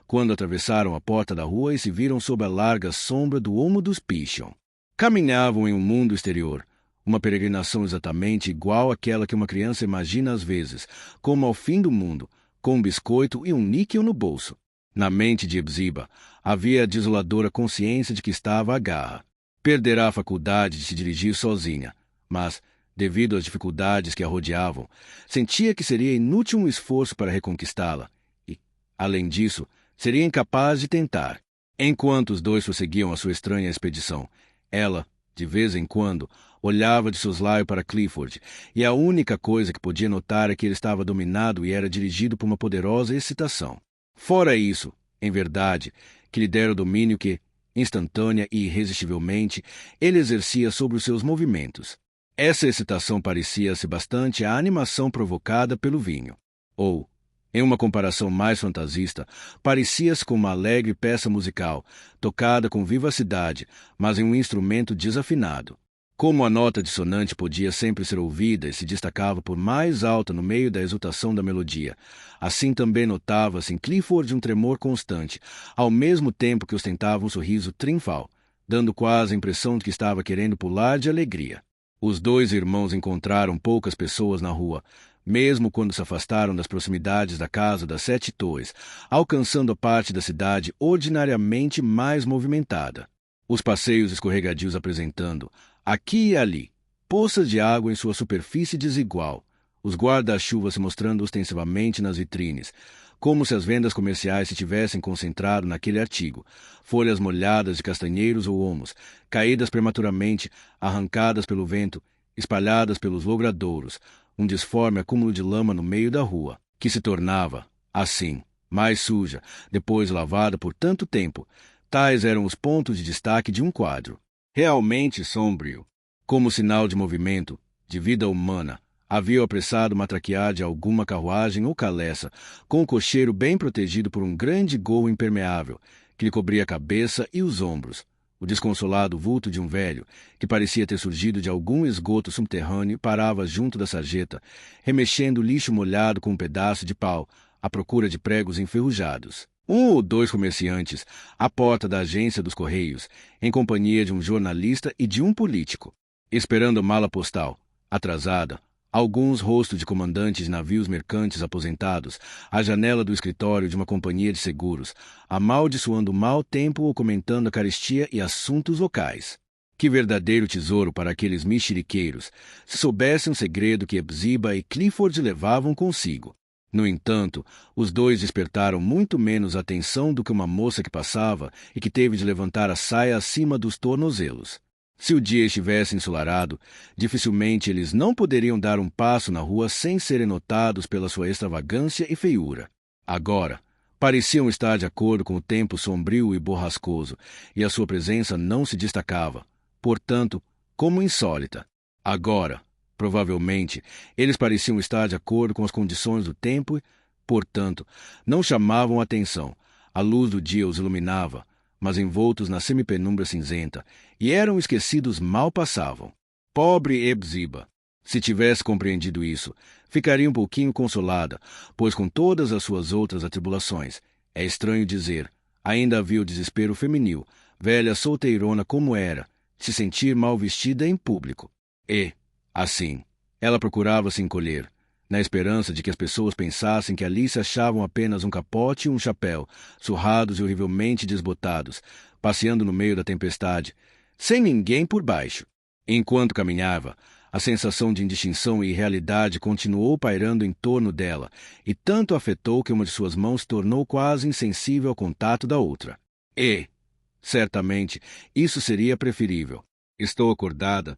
quando atravessaram a porta da rua e se viram sob a larga sombra do olmo dos Pynchon. Caminhavam em um mundo exterior, uma peregrinação exatamente igual àquela que uma criança imagina às vezes, como ao fim do mundo, com um biscoito e um níquel no bolso. Na mente de Hepzibah havia a desoladora consciência de que estava à garra. Perderá a faculdade de se dirigir sozinha, mas, devido às dificuldades que a rodeavam, sentia que seria inútil um esforço para reconquistá-la e, além disso, seria incapaz de tentar. Enquanto os 2 prosseguiam a sua estranha expedição, ela, de vez em quando, olhava de soslaio para Clifford, e a única coisa que podia notar é que ele estava dominado e era dirigido por uma poderosa excitação. Fora isso, em verdade, que lhe dera o domínio que, instantânea e irresistivelmente, ele exercia sobre os seus movimentos. Essa excitação parecia-se bastante à animação provocada pelo vinho. Ou, em uma comparação mais fantasista, parecia-se com uma alegre peça musical, tocada com vivacidade, mas em um instrumento desafinado. Como a nota dissonante podia sempre ser ouvida e se destacava por mais alta no meio da exultação da melodia, assim também notava-se em Clifford um tremor constante, ao mesmo tempo que ostentava um sorriso triunfal, dando quase a impressão de que estava querendo pular de alegria. Os 2 irmãos encontraram poucas pessoas na rua, mesmo quando se afastaram das proximidades da casa das 7 torres, alcançando a parte da cidade ordinariamente mais movimentada. Os passeios escorregadios apresentando, aqui e ali, poças de água em sua superfície desigual, os guarda-chuvas se mostrando ostensivamente nas vitrines, como se as vendas comerciais se tivessem concentrado naquele artigo, folhas molhadas de castanheiros ou olmos, caídas prematuramente, arrancadas pelo vento, espalhadas pelos logradouros, um disforme acúmulo de lama no meio da rua, que se tornava, assim, mais suja, depois lavada por tanto tempo. Tais eram os pontos de destaque de um quadro, realmente sombrio. Como sinal de movimento, de vida humana, havia apressado matraquear de alguma carruagem ou caleça, com o cocheiro bem protegido por um grande gorro impermeável, que lhe cobria a cabeça e os ombros, o desconsolado vulto de um velho, que parecia ter surgido de algum esgoto subterrâneo, parava junto da sarjeta, remexendo lixo molhado com um pedaço de pau, à procura de pregos enferrujados. 1 ou 2 comerciantes, à porta da agência dos Correios, em companhia de um jornalista e de um político, esperando mala postal, atrasada, alguns rostos de comandantes de navios mercantes aposentados, à janela do escritório de uma companhia de seguros, amaldiçoando o mau tempo ou comentando a carestia e assuntos locais. Que verdadeiro tesouro para aqueles mexeriqueiros, se soubessem o segredo que Hepzibah e Clifford levavam consigo. No entanto, os 2 despertaram muito menos atenção do que uma moça que passava e que teve de levantar a saia acima dos tornozelos. Se o dia estivesse ensolarado, dificilmente eles não poderiam dar um passo na rua sem serem notados pela sua extravagância e feiura. Agora, pareciam estar de acordo com o tempo sombrio e borrascoso, e a sua presença não se destacava, portanto, como insólita. Agora, provavelmente, eles pareciam estar de acordo com as condições do tempo e, portanto, não chamavam atenção. A luz do dia os iluminava, mas envoltos na semipenumbra cinzenta, e eram esquecidos mal passavam. Pobre Hepzibah! Se tivesse compreendido isso, ficaria um pouquinho consolada, pois com todas as suas outras atribulações, é estranho dizer, ainda havia o desespero feminil, velha solteirona como era, se sentir mal vestida em público. E, assim, ela procurava se encolher, na esperança de que as pessoas pensassem que ali se achavam apenas um capote e um chapéu, surrados e horrivelmente desbotados, passeando no meio da tempestade, sem ninguém por baixo. Enquanto caminhava, a sensação de indistinção e irrealidade continuou pairando em torno dela, e tanto afetou que uma de suas mãos se tornou quase insensível ao contato da outra. E, certamente, isso seria preferível. Estou acordada,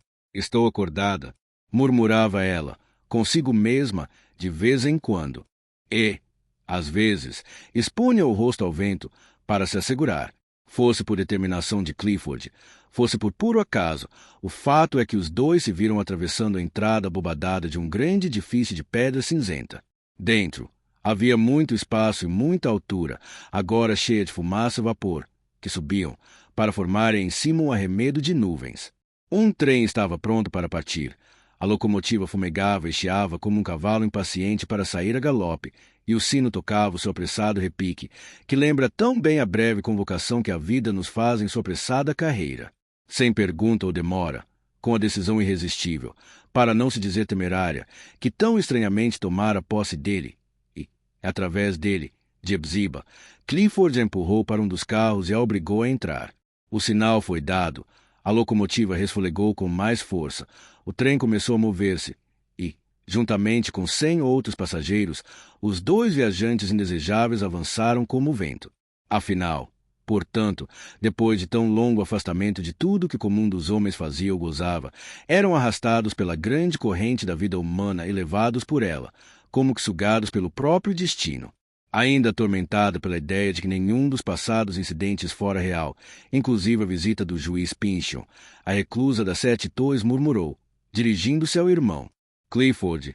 murmurava ela, consigo mesma, de vez em quando. E, às vezes, expunha o rosto ao vento para se assegurar. Fosse por determinação de Clifford, fosse por puro acaso, o fato é que os dois se viram atravessando a entrada abobadada de um grande edifício de pedra cinzenta. Dentro, havia muito espaço e muita altura, agora cheia de fumaça e vapor, que subiam, para formarem em cima um arremedo de nuvens. Um trem estava pronto para partir. A locomotiva fumegava e chiava como um cavalo impaciente para sair a galope, e o sino tocava o seu apressado repique, que lembra tão bem a breve convocação que a vida nos faz em sua apressada carreira. Sem pergunta ou demora, com a decisão irresistível, para não se dizer temerária, que tão estranhamente tomara posse dele, e, através dele, de Hepzibah, Clifford a empurrou para um dos carros e a obrigou a entrar. O sinal foi dado, a locomotiva resfolegou com mais força, o trem começou a mover-se, e, juntamente com 100 outros passageiros, os dois viajantes indesejáveis avançaram como o vento. Afinal, portanto, depois de tão longo afastamento de tudo que o comum dos homens fazia ou gozava, eram arrastados pela grande corrente da vida humana e levados por ela, como que sugados pelo próprio destino. Ainda atormentada pela ideia de que nenhum dos passados incidentes fora real, inclusive a visita do juiz Pynchon, a reclusa das 7 torres murmurou, dirigindo-se ao irmão: Clifford,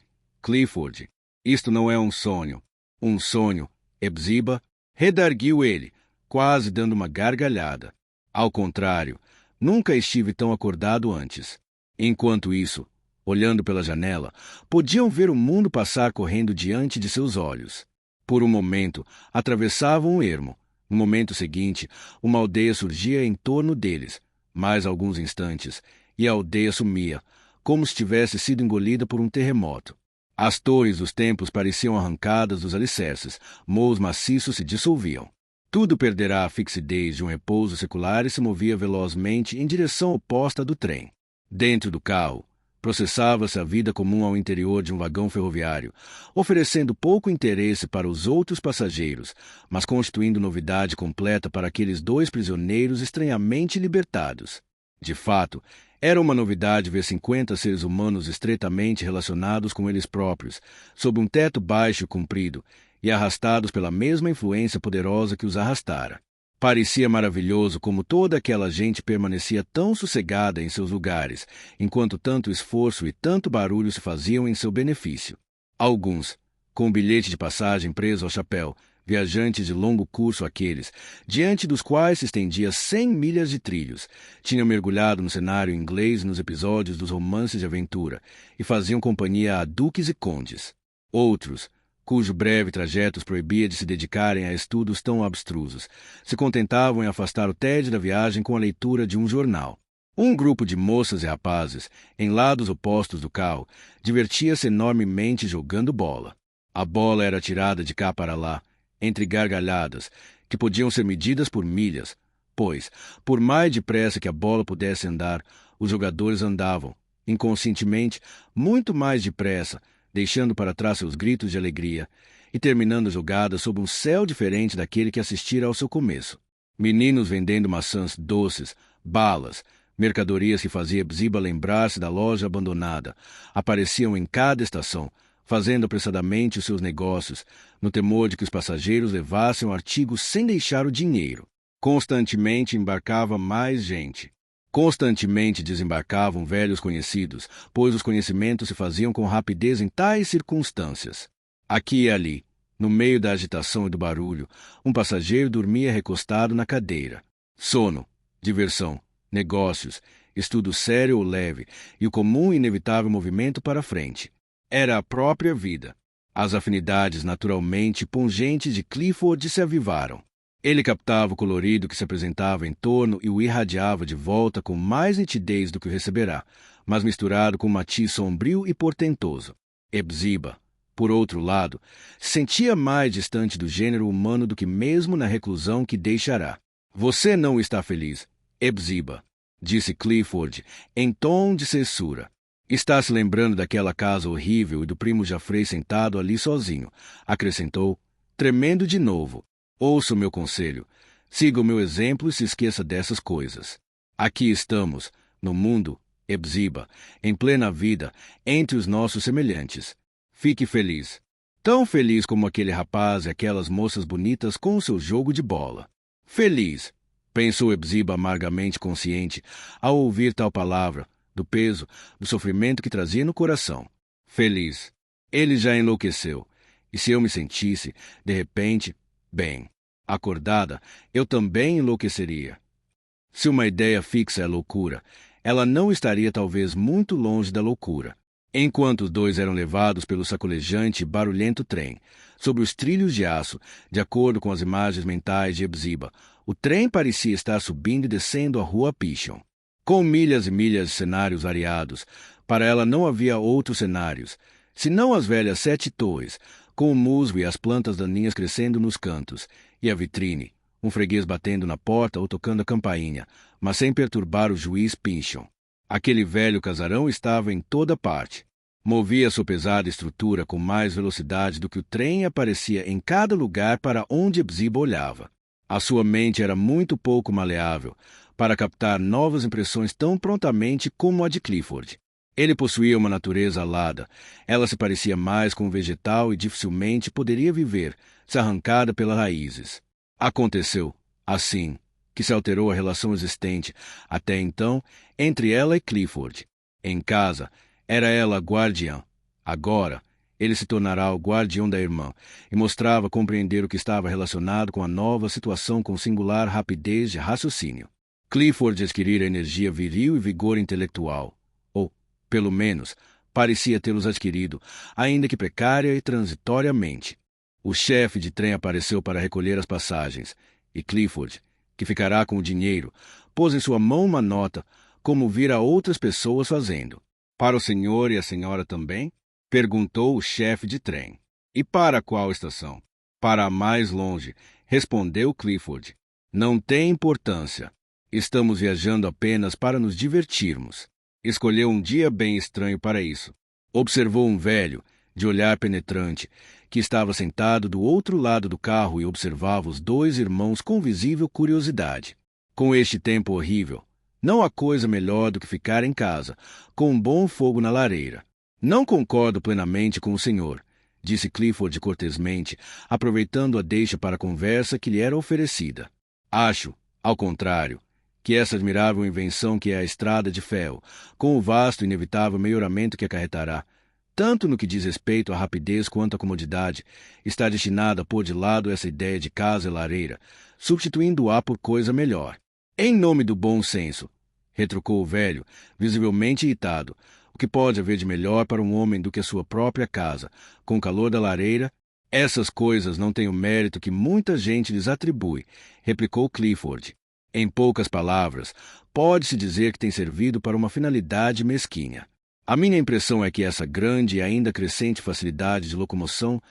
isto não é um sonho. Um sonho, Hepzibah, redarguiu ele, quase dando uma gargalhada. Ao contrário, nunca estive tão acordado antes. Enquanto isso, olhando pela janela, podiam ver o mundo passar correndo diante de seus olhos. Por um momento, atravessavam um ermo. No momento seguinte, uma aldeia surgia em torno deles. Mais alguns instantes, e a aldeia sumia, como se tivesse sido engolida por um terremoto. As torres dos templos pareciam arrancadas dos alicerces, morros maciços se dissolviam. Tudo perderá a fixidez de um repouso secular e se movia velozmente em direção oposta do trem. Dentro do carro, processava-se a vida comum ao interior de um vagão ferroviário, oferecendo pouco interesse para os outros passageiros, mas constituindo novidade completa para aqueles 2 prisioneiros estranhamente libertados. De fato, era uma novidade ver 50 seres humanos estreitamente relacionados com eles próprios, sob um teto baixo e comprido, e arrastados pela mesma influência poderosa que os arrastara. Parecia maravilhoso como toda aquela gente permanecia tão sossegada em seus lugares, enquanto tanto esforço e tanto barulho se faziam em seu benefício. Alguns, com o bilhete de passagem preso ao chapéu, viajantes de longo curso aqueles, diante dos quais se estendia 100 milhas de trilhos, tinham mergulhado no cenário inglês e nos episódios dos romances de aventura, e faziam companhia a duques e condes. Outros, cujo breve trajeto os proibia de se dedicarem a estudos tão abstrusos, se contentavam em afastar o tédio da viagem com a leitura de um jornal. Um grupo de moças e rapazes, em lados opostos do carro, divertia-se enormemente jogando bola. A bola era tirada de cá para lá, entre gargalhadas, que podiam ser medidas por milhas, pois, por mais depressa que a bola pudesse andar, os jogadores andavam, inconscientemente, muito mais depressa, deixando para trás seus gritos de alegria, e terminando a jogada sob um céu diferente daquele que assistira ao seu começo. Meninos vendendo maçãs doces, balas, mercadorias que fazia Hepzibah lembrar-se da loja abandonada, apareciam em cada estação, fazendo apressadamente os seus negócios, no temor de que os passageiros levassem o artigo sem deixar o dinheiro. Constantemente embarcava mais gente. Constantemente desembarcavam velhos conhecidos, pois os conhecimentos se faziam com rapidez em tais circunstâncias. Aqui e ali, no meio da agitação e do barulho, um passageiro dormia recostado na cadeira. Sono, diversão, negócios, estudo sério ou leve e o comum e inevitável movimento para a frente. Era a própria vida. As afinidades naturalmente pungentes de Clifford se avivaram. Ele captava o colorido que se apresentava em torno e o irradiava de volta com mais nitidez do que o receberá, mas misturado com um matiz sombrio e portentoso. Hepzibah, por outro lado, se sentia mais distante do gênero humano do que mesmo na reclusão que deixará. Você não está feliz, Hepzibah, disse Clifford, em tom de censura. Está se lembrando daquela casa horrível e do primo Jaffrey sentado ali sozinho, acrescentou, tremendo de novo. Ouça o meu conselho. Siga o meu exemplo e se esqueça dessas coisas. Aqui estamos, no mundo, Hepzibah, em plena vida, entre os nossos semelhantes. Fique feliz. Tão feliz como aquele rapaz e aquelas moças bonitas com o seu jogo de bola. Feliz, pensou Hepzibah amargamente consciente, ao ouvir tal palavra, do peso, do sofrimento que trazia no coração. Feliz. Ele já enlouqueceu. E se eu me sentisse, de repente, bem, acordada, eu também enlouqueceria. Se uma ideia fixa é loucura, ela não estaria talvez muito longe da loucura. Enquanto os dois eram levados pelo sacolejante e barulhento trem, sobre os trilhos de aço, de acordo com as imagens mentais de Hepzibah, o trem parecia estar subindo e descendo a rua Pishon. Com milhas e milhas de cenários variados, para ela não havia outros cenários, senão as velhas 7 torres, com o musgo e as plantas daninhas crescendo nos cantos, e a vitrine, um freguês batendo na porta ou tocando a campainha, mas sem perturbar o juiz Pynchon. Aquele velho casarão estava em toda parte. Movia sua pesada estrutura com mais velocidade do que o trem e aparecia em cada lugar para onde Hepzibah olhava. A sua mente era muito pouco maleável para captar novas impressões tão prontamente como a de Clifford. Ele possuía uma natureza alada. Ela se parecia mais com um vegetal e dificilmente poderia viver, se arrancada pelas raízes. Aconteceu, assim, que se alterou a relação existente, até então, entre ela e Clifford. Em casa, era ela a guardiã. Agora, ele se tornará o guardião da irmã, e mostrava compreender o que estava relacionado com a nova situação com singular rapidez de raciocínio. Clifford adquirira energia viril e vigor intelectual. Pelo menos, parecia tê-los adquirido, ainda que precária e transitoriamente. O chefe de trem apareceu para recolher as passagens, e Clifford, que ficará com o dinheiro, pôs em sua mão uma nota, como vira outras pessoas fazendo. Para o senhor e a senhora também? Perguntou o chefe de trem. E para qual estação? Para a mais longe, respondeu Clifford. Não tem importância. Estamos viajando apenas para nos divertirmos. Escolheu um dia bem estranho para isso. Observou um velho, de olhar penetrante, que estava sentado do outro lado do carro e observava os dois irmãos com visível curiosidade. Com este tempo horrível, não há coisa melhor do que ficar em casa, com um bom fogo na lareira. Não concordo plenamente com o senhor, disse Clifford cortesmente, aproveitando a deixa para a conversa que lhe era oferecida. Acho, ao contrário, que essa admirável invenção que é a estrada de ferro, com o vasto e inevitável melhoramento que acarretará, tanto no que diz respeito à rapidez quanto à comodidade, está destinada a pôr de lado essa ideia de casa e lareira, substituindo-a por coisa melhor. Em nome do bom senso, retrucou o velho, visivelmente irritado, o que pode haver de melhor para um homem do que a sua própria casa, com o calor da lareira? Essas coisas não têm o mérito que muita gente lhes atribui, replicou Clifford. Em poucas palavras, pode-se dizer que tem servido para uma finalidade mesquinha. A minha impressão é que essa grande e ainda crescente facilidade de locomoção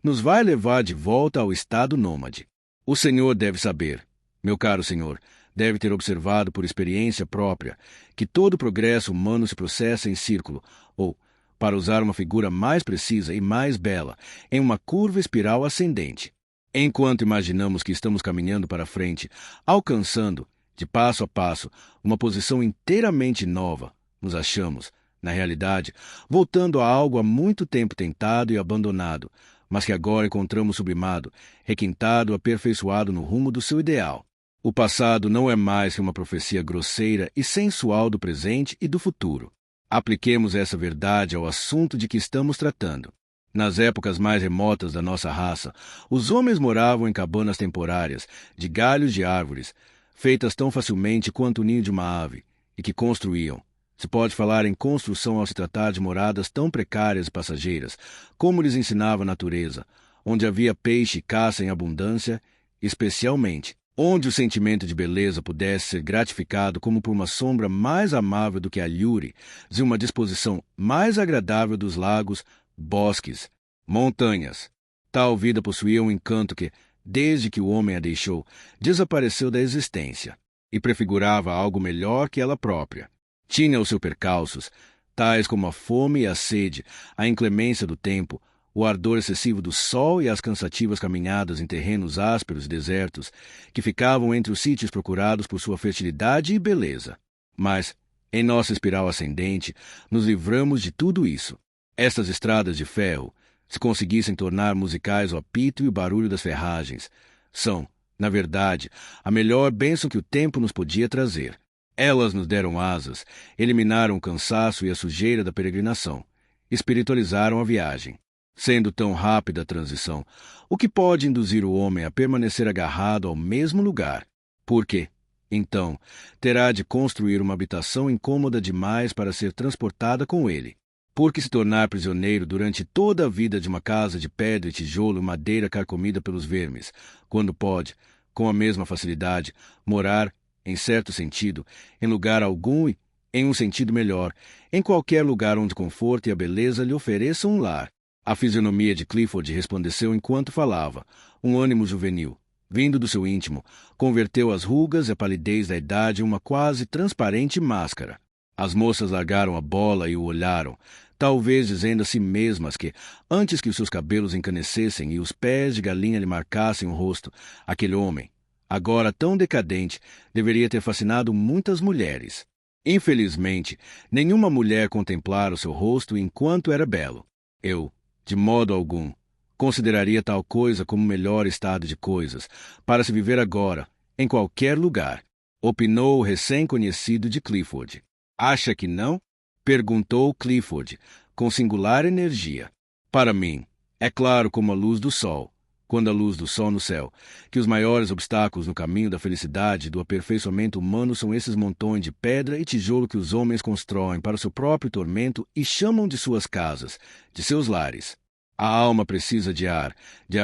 nos vai levar de volta ao estado nômade. O senhor deve saber, meu caro senhor, deve ter observado por experiência própria, que todo progresso humano se processa em círculo, ou, para usar uma figura mais precisa e mais bela, em uma curva espiral ascendente. Enquanto imaginamos que estamos caminhando para frente, alcançando, de passo a passo, uma posição inteiramente nova, nos achamos, na realidade, voltando a algo há muito tempo tentado e abandonado, mas que agora encontramos sublimado, requintado, aperfeiçoado no rumo do seu ideal. O passado não é mais que uma profecia grosseira e sensual do presente e do futuro. Apliquemos essa verdade ao assunto de que estamos tratando. Nas épocas mais remotas da nossa raça, os homens moravam em cabanas temporárias, de galhos de árvores, feitas tão facilmente quanto o ninho de uma ave, e que construíam. Se pode falar em construção ao se tratar de moradas tão precárias e passageiras, como lhes ensinava a natureza, onde havia peixe e caça em abundância, especialmente onde o sentimento de beleza pudesse ser gratificado como por uma sombra mais amável do que a lure, e uma disposição mais agradável dos lagos, bosques, montanhas. Tal vida possuía um encanto que, desde que o homem a deixou, desapareceu da existência, e prefigurava algo melhor que ela própria. Tinha os seus percalços, tais como a fome e a sede, a inclemência do tempo, o ardor excessivo do sol e as cansativas caminhadas em terrenos ásperos e desertos, que ficavam entre os sítios procurados por sua fertilidade e beleza. Mas, em nossa espiral ascendente, nos livramos de tudo isso. Estas estradas de ferro, se conseguissem tornar musicais o apito e o barulho das ferragens, são, na verdade, a melhor bênção que o tempo nos podia trazer. Elas nos deram asas, eliminaram o cansaço e a sujeira da peregrinação, espiritualizaram a viagem. Sendo tão rápida a transição, o que pode induzir o homem a permanecer agarrado ao mesmo lugar? Porque, então, terá de construir uma habitação incômoda demais para ser transportada com ele. Porque se tornar prisioneiro durante toda a vida de uma casa de pedra e tijolo e madeira carcomida pelos vermes, quando pode, com a mesma facilidade, morar, em certo sentido, em lugar algum e, em um sentido melhor, em qualquer lugar onde conforto e a beleza lhe ofereçam um lar. A fisionomia de Clifford resplandeceu enquanto falava. Um ânimo juvenil, vindo do seu íntimo, converteu as rugas e a palidez da idade em uma quase transparente máscara. As moças largaram a bola e o olharam, talvez dizendo a si mesmas que, antes que os seus cabelos encanecessem e os pés de galinha lhe marcassem o rosto, aquele homem, agora tão decadente, deveria ter fascinado muitas mulheres. Infelizmente, nenhuma mulher contemplara o seu rosto enquanto era belo. Eu, de modo algum, consideraria tal coisa como o melhor estado de coisas para se viver agora, em qualquer lugar, opinou o recém-conhecido de Clifford. Acha que não? Perguntou Clifford, com singular energia. Para mim, é claro como a luz do sol, quando a luz do sol no céu, que os maiores obstáculos no caminho da felicidade e do aperfeiçoamento humano são esses montões de pedra e tijolo que os homens constroem para o seu próprio tormento e chamam de suas casas, de seus lares. A alma precisa de ar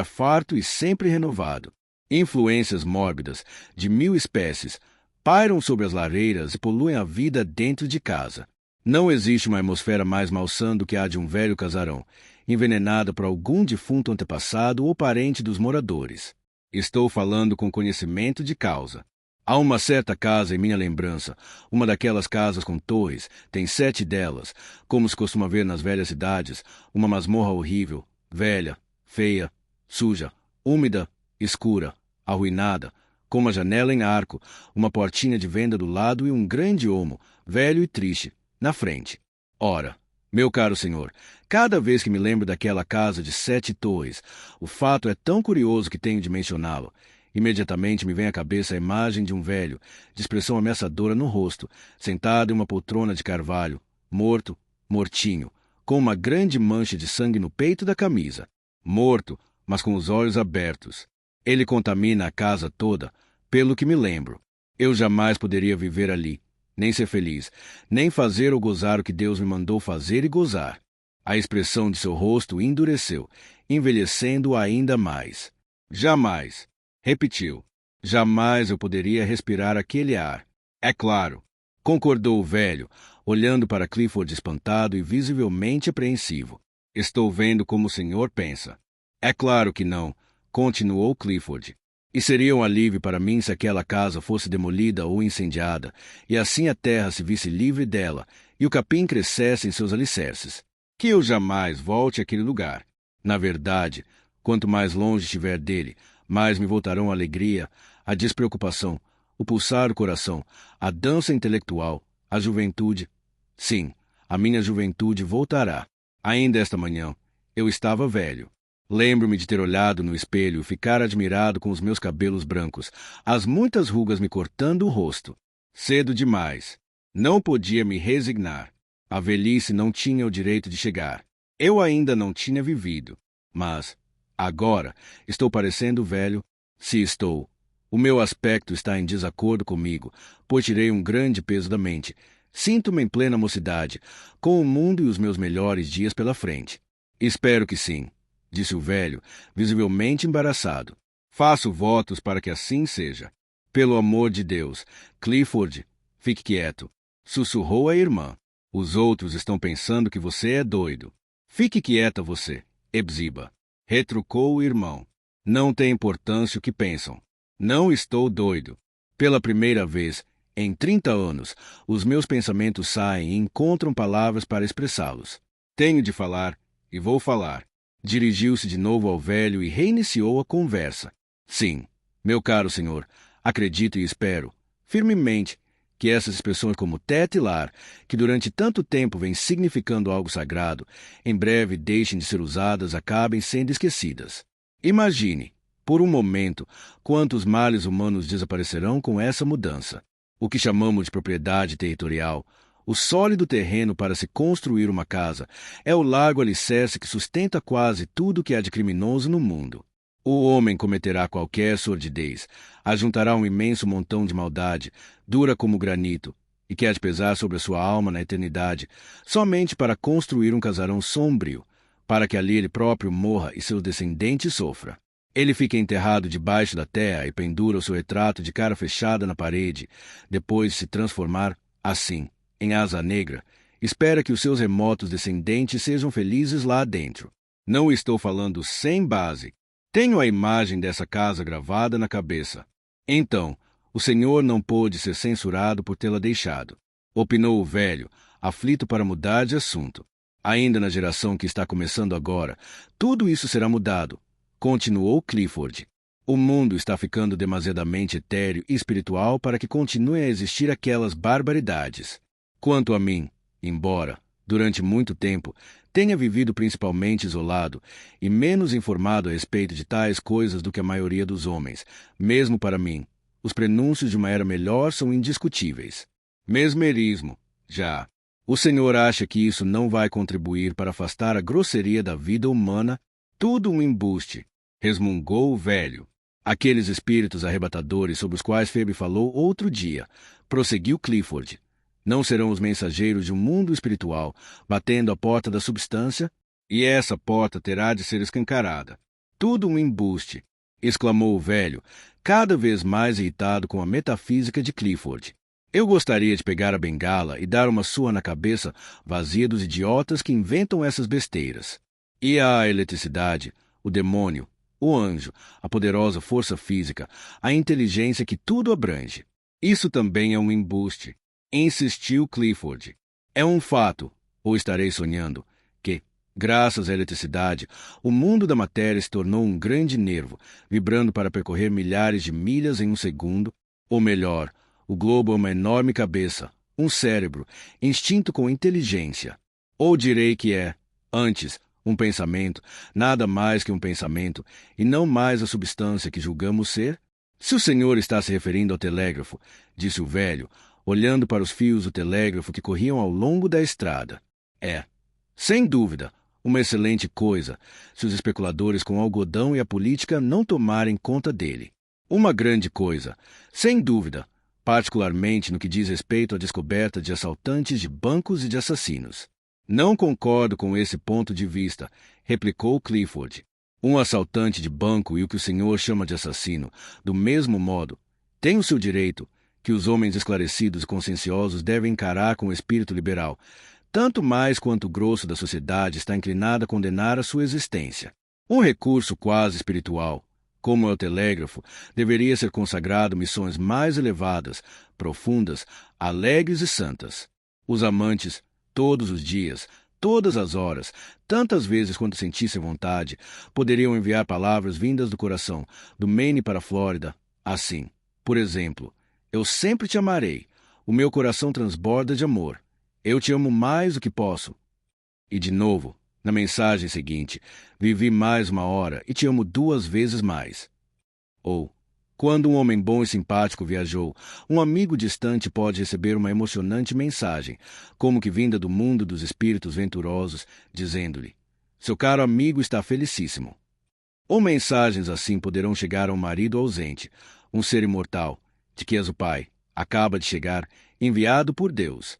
farto e sempre renovado. Influências mórbidas, de 1000 espécies, pairam sobre as lareiras e poluem a vida dentro de casa. Não existe uma atmosfera mais malsã do que a de um velho casarão, envenenada por algum defunto antepassado ou parente dos moradores. Estou falando com conhecimento de causa. Há uma certa casa em minha lembrança, uma daquelas casas com torres, tem 7 delas, como se costuma ver nas velhas cidades, uma masmorra horrível, velha, feia, suja, úmida, escura, arruinada, com uma janela em arco, uma portinha de venda do lado e um grande olmo, velho e triste, na frente. Ora, meu caro senhor, cada vez que me lembro daquela casa de 7 torres, o fato é tão curioso que tenho de mencioná-lo. Imediatamente me vem à cabeça a imagem de um velho, de expressão ameaçadora no rosto, sentado em uma poltrona de carvalho, morto, mortinho, com uma grande mancha de sangue no peito da camisa. Morto, mas com os olhos abertos. Ele contamina a casa toda, pelo que me lembro. Eu jamais poderia viver ali, nem ser feliz, nem fazer ou gozar o que Deus me mandou fazer e gozar. A expressão de seu rosto endureceu, envelhecendo-o ainda mais. Jamais, repetiu, jamais eu poderia respirar aquele ar. É claro, concordou o velho, olhando para Clifford espantado e visivelmente apreensivo. Estou vendo como o senhor pensa. É claro que não, continuou Clifford. E seria um alívio para mim se aquela casa fosse demolida ou incendiada, e assim a terra se visse livre dela, e o capim crescesse em seus alicerces. Que eu jamais volte àquele lugar. Na verdade, quanto mais longe estiver dele, mais me voltarão a alegria, a despreocupação, o pulsar do coração, a dança intelectual, a juventude. Sim, a minha juventude voltará. Ainda esta manhã, eu estava velho. Lembro-me de ter olhado no espelho e ficar admirado com os meus cabelos brancos, as muitas rugas me cortando o rosto. Cedo demais. Não podia me resignar. A velhice não tinha o direito de chegar. Eu ainda não tinha vivido. Mas, agora, estou parecendo velho. Se estou, O meu aspecto está em desacordo comigo, pois tirei um grande peso da mente. Sinto-me em plena mocidade, com o mundo e os meus melhores dias pela frente. Espero que sim, disse o velho, visivelmente embaraçado. Faço votos para que assim seja. Pelo amor de Deus, Clifford, fique quieto, sussurrou a irmã. Os outros estão pensando que você é doido. Fique quieta você, Hepzibah, retrucou o irmão. Não tem importância o que pensam. Não estou doido. Pela primeira vez, em 30 anos, os meus pensamentos saem e encontram palavras para expressá-los. Tenho de falar, e vou falar. Dirigiu-se de novo ao velho e reiniciou a conversa. Sim, meu caro senhor, acredito e espero, firmemente, que essas expressões como teto e lar, que durante tanto tempo vêm significando algo sagrado, em breve deixem de ser usadas, acabem sendo esquecidas. Imagine, por um momento, quantos males humanos desaparecerão com essa mudança. O que chamamos de propriedade territorial, o sólido terreno para se construir uma casa, é o largo alicerce que sustenta quase tudo que há de criminoso no mundo. O homem cometerá qualquer sordidez, ajuntará um imenso montão de maldade, dura como granito, e que há de pesar sobre a sua alma na eternidade, somente para construir um casarão sombrio, para que ali ele próprio morra e seus descendentes sofra. Ele fica enterrado debaixo da terra e pendura o seu retrato de cara fechada na parede, depois de se transformar, assim, em asa negra, espera que os seus remotos descendentes sejam felizes lá dentro. Não estou falando sem base. Tenho a imagem dessa casa gravada na cabeça. Então, o senhor não pôde ser censurado por tê-la deixado, opinou o velho, aflito para mudar de assunto. Ainda na geração que está começando agora, tudo isso será mudado, continuou Clifford. O mundo está ficando demasiadamente etéreo e espiritual para que continuem a existir aquelas barbaridades. Quanto a mim, embora, durante muito tempo, tenha vivido principalmente isolado e menos informado a respeito de tais coisas do que a maioria dos homens, mesmo para mim, os prenúncios de uma era melhor são indiscutíveis. Mesmerismo, já. O senhor acha que isso não vai contribuir para afastar a grosseria da vida humana? Tudo um embuste, resmungou o velho. Aqueles espíritos arrebatadores sobre os quais Phoebe falou outro dia, prosseguiu Clifford, não serão os mensageiros de um mundo espiritual, batendo à porta da substância, e essa porta terá de ser escancarada. Tudo um embuste, exclamou o velho, cada vez mais irritado com a metafísica de Clifford. Eu gostaria de pegar a bengala e dar uma surra na cabeça vazia dos idiotas que inventam essas besteiras. E a eletricidade, o demônio, o anjo, a poderosa força física, a inteligência que tudo abrange. Isso também é um embuste, insistiu Clifford. É um fato, ou estarei sonhando, que, graças à eletricidade, o mundo da matéria se tornou um grande nervo, vibrando para percorrer milhares de milhas em um segundo, ou melhor, o globo é uma enorme cabeça, um cérebro, instinto com inteligência. Ou direi que é, antes, um pensamento, nada mais que um pensamento, e não mais a substância que julgamos ser? Se o senhor está se referindo ao telégrafo, disse o velho, olhando para os fios do telégrafo que corriam ao longo da estrada. É, sem dúvida, uma excelente coisa, se os especuladores com algodão e a política não tomarem conta dele. Uma grande coisa, sem dúvida, particularmente no que diz respeito à descoberta de assaltantes de bancos e de assassinos. Não concordo com esse ponto de vista, replicou Clifford. Um assaltante de banco e o que o senhor chama de assassino, do mesmo modo, tem o seu direito, que os homens esclarecidos e conscienciosos devem encarar com o espírito liberal, tanto mais quanto o grosso da sociedade está inclinado a condenar a sua existência. Um recurso quase espiritual, como é o telégrafo, deveria ser consagrado a missões mais elevadas, profundas, alegres e santas. Os amantes, todos os dias, todas as horas, tantas vezes quanto sentissem vontade, poderiam enviar palavras vindas do coração, do Maine para a Flórida, assim. Por exemplo, eu sempre te amarei. O meu coração transborda de amor. Eu te amo mais do que posso. E de novo, na mensagem seguinte, vivi mais uma hora e te amo 2 vezes mais. Ou, quando um homem bom e simpático viajou, um amigo distante pode receber uma emocionante mensagem, como que vinda do mundo dos espíritos venturosos, dizendo-lhe: seu caro amigo está felicíssimo. Ou mensagens assim poderão chegar ao marido ausente, um ser imortal, de que és o Pai, acaba de chegar, enviado por Deus.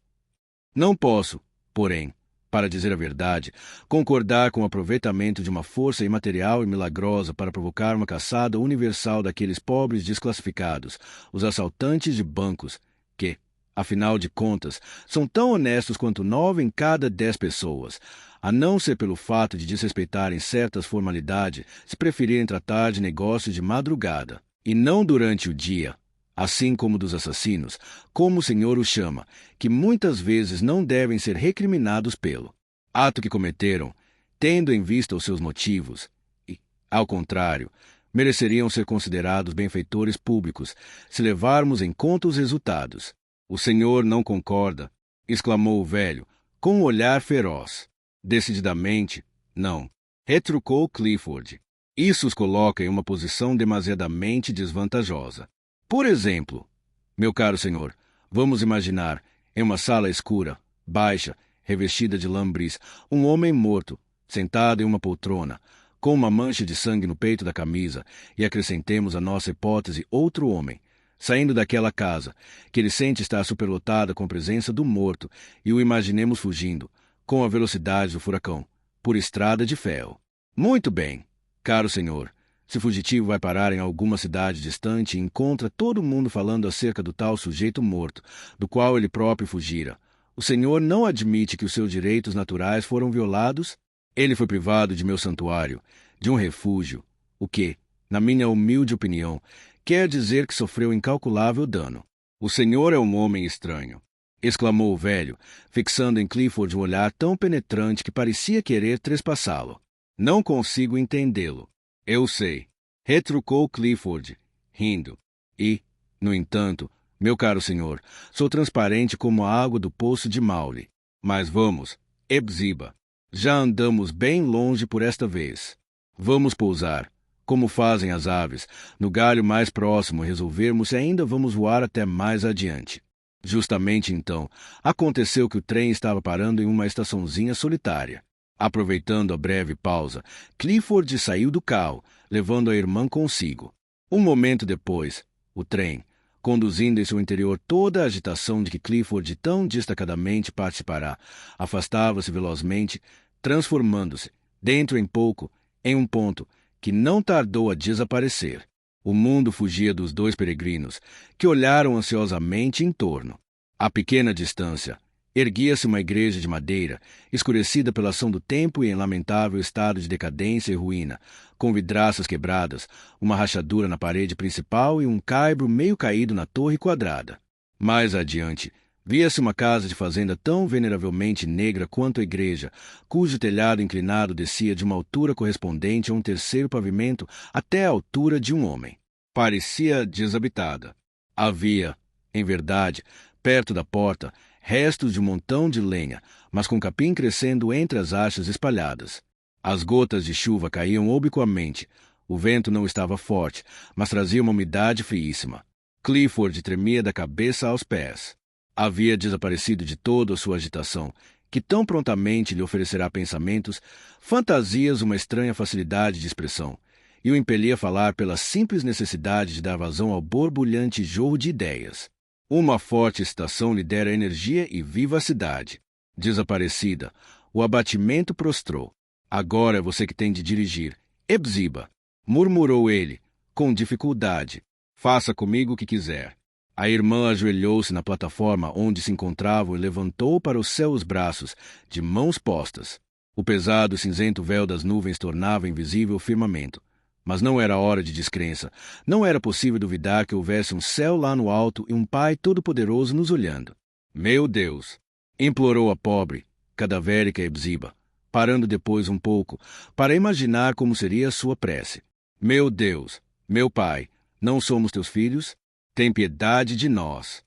Não posso, porém, para dizer a verdade, concordar com o aproveitamento de uma força imaterial e milagrosa para provocar uma caçada universal daqueles pobres desclassificados, os assaltantes de bancos, que, afinal de contas, são tão honestos quanto 9 em cada 10 pessoas, a não ser pelo fato de desrespeitarem certas formalidades, se preferirem tratar de negócios de madrugada, e não durante o dia, assim como dos assassinos, como o Senhor os chama, que muitas vezes não devem ser recriminados pelo ato que cometeram, tendo em vista os seus motivos, e, ao contrário, mereceriam ser considerados benfeitores públicos, se levarmos em conta os resultados. O Senhor não concorda, exclamou o velho, com um olhar feroz. Decididamente, não, retrucou Clifford. Isso os coloca em uma posição demasiadamente desvantajosa. Por exemplo, meu caro senhor, vamos imaginar, em uma sala escura, baixa, revestida de lambris, um homem morto, sentado em uma poltrona, com uma mancha de sangue no peito da camisa, e acrescentemos à nossa hipótese outro homem, saindo daquela casa, que ele sente estar superlotada com a presença do morto, e o imaginemos fugindo, com a velocidade do furacão, por estrada de ferro. Muito bem, caro senhor. Se o fugitivo vai parar em alguma cidade distante e encontra todo mundo falando acerca do tal sujeito morto, do qual ele próprio fugira, o senhor não admite que os seus direitos naturais foram violados? Ele foi privado de meu santuário, de um refúgio, o que, na minha humilde opinião, quer dizer que sofreu incalculável dano. O senhor é um homem estranho, exclamou o velho, fixando em Clifford um olhar tão penetrante que parecia querer trespassá-lo. Não consigo entendê-lo. Eu sei, retrucou Clifford, rindo. E, no entanto, meu caro senhor, sou transparente como a água do poço de Maule. Mas vamos, Hepzibah. Já andamos bem longe por esta vez. Vamos pousar, como fazem as aves, no galho mais próximo e resolvermos se ainda vamos voar até mais adiante. Justamente então, aconteceu que o trem estava parando em uma estaçãozinha solitária. Aproveitando a breve pausa, Clifford saiu do carro, levando a irmã consigo. Um momento depois, o trem, conduzindo em seu interior toda a agitação de que Clifford tão destacadamente participará, afastava-se velozmente, transformando-se, dentro em pouco, em um ponto que não tardou a desaparecer. O mundo fugia dos dois peregrinos, que olharam ansiosamente em torno. A pequena distância, erguia-se uma igreja de madeira, escurecida pela ação do tempo e em lamentável estado de decadência e ruína, com vidraças quebradas, uma rachadura na parede principal e um caibro meio caído na torre quadrada. Mais adiante, via-se uma casa de fazenda tão veneravelmente negra quanto a igreja, cujo telhado inclinado descia de uma altura correspondente a um terceiro pavimento até a altura de um homem. Parecia desabitada. Havia, em verdade, perto da porta, restos de um montão de lenha, mas com capim crescendo entre as achas espalhadas. As gotas de chuva caíam obliquamente. O vento não estava forte, mas trazia uma umidade friíssima. Clifford tremia da cabeça aos pés. Havia desaparecido de toda a sua agitação, que tão prontamente lhe oferecerá pensamentos, fantasias, uma estranha facilidade de expressão, e o impelia a falar pela simples necessidade de dar vazão ao borbulhante jorro de ideias. Uma forte excitação lhe dera energia e vivacidade. Desaparecida, o abatimento prostrou. Agora é você que tem de dirigir. Hepzibah, murmurou ele, com dificuldade. Faça comigo o que quiser. A irmã ajoelhou-se na plataforma onde se encontravam e levantou para o céu os braços, de mãos postas. O pesado cinzento véu das nuvens tornava invisível o firmamento. Mas não era hora de descrença. Não era possível duvidar que houvesse um céu lá no alto e um Pai todo-poderoso nos olhando. Meu Deus! Implorou a pobre, cadavérica Hepzibah, parando depois um pouco, para imaginar como seria a sua prece. Meu Deus! Meu Pai! Não somos teus filhos? Tem piedade de nós!